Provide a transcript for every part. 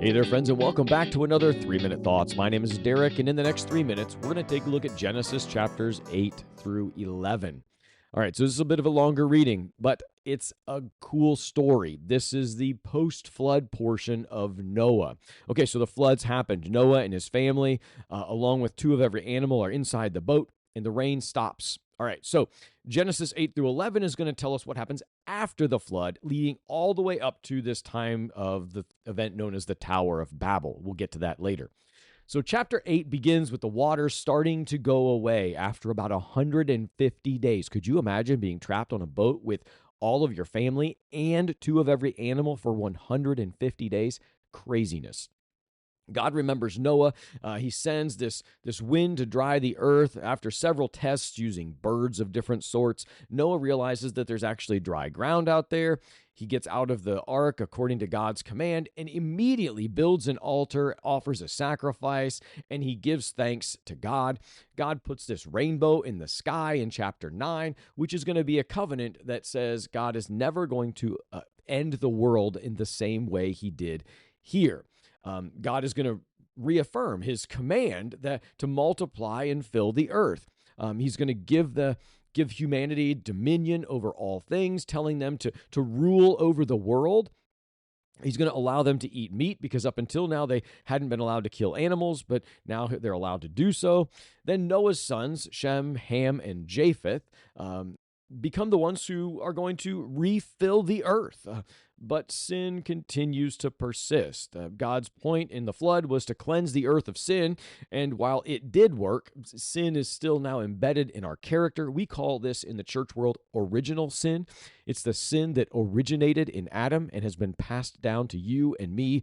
Hey there, friends, and welcome back to another 3-Minute Thoughts. My name is Derek, and in the next 3 minutes, we're going to take a look at Genesis chapters 8 through 11. All right, so this is a bit of a longer reading, but it's a cool story. This is the post-flood portion of Noah. Okay, so the floods happened. Noah and his family, along with 2 of every animal, are inside the boat, and the rain stops. All right, so Genesis 8 through 11 is going to tell us what happens after the flood, leading all the way up to this time of the event known as the Tower of Babel. We'll get to that later. So chapter 8 begins with the waters starting to go away after about 150 days. Could you imagine being trapped on a boat with all of your family and 2 of every animal for 150 days? Craziness. God remembers Noah. He sends this wind to dry the earth. After several tests using birds of different sorts, Noah realizes that there's actually dry ground out there. He gets out of the ark according to God's command and immediately builds an altar, offers a sacrifice, and he gives thanks to God. God puts this rainbow in the sky in chapter 9, which is going to be a covenant that says God is never going to end the world in the same way he did here. God is going to reaffirm his command that to multiply and fill the earth. He's going to give humanity dominion over all things, telling them to rule over the world. He's going to allow them to eat meat because up until now they hadn't been allowed to kill animals, but now they're allowed to do so. Then Noah's sons, Shem, Ham, and Japheth, become the ones who are going to refill the earth. But sin continues to persist. God's point in the flood was to cleanse the earth of sin, and while it did work, sin is still now embedded in our character. We call this in the church world original sin. It's the sin that originated in Adam and has been passed down to you and me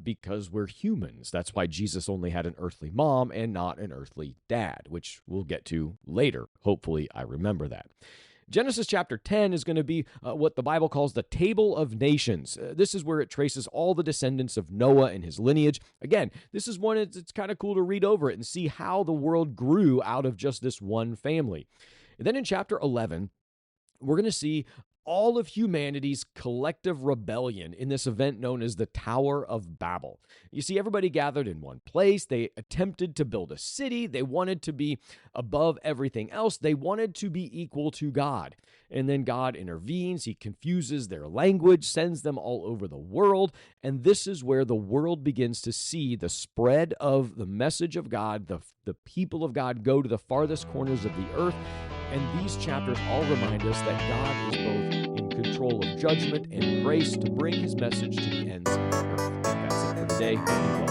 because we're humans. That's why Jesus only had an earthly mom and not an earthly dad, which we'll get to later. Hopefully, I remember that. Genesis chapter 10 is going to be what the Bible calls the Table of Nations. This is where it traces all the descendants of Noah and his lineage. Again, this is one, it's kind of cool to read over it and see how the world grew out of just this one family. And then in chapter 11, we're going to see all of humanity's collective rebellion in this event known as the Tower of Babel. You see, everybody gathered in one place. They attempted to build a city. They wanted to be above everything else. They wanted to be equal to God. And then God intervenes. He confuses their language, sends them all over the world. And this is where the world begins to see the spread of the message of God. The people of God go to the farthest corners of the earth. And these chapters all remind us that God is both in control of judgment and grace to bring his message to the ends of the earth. That's it for today.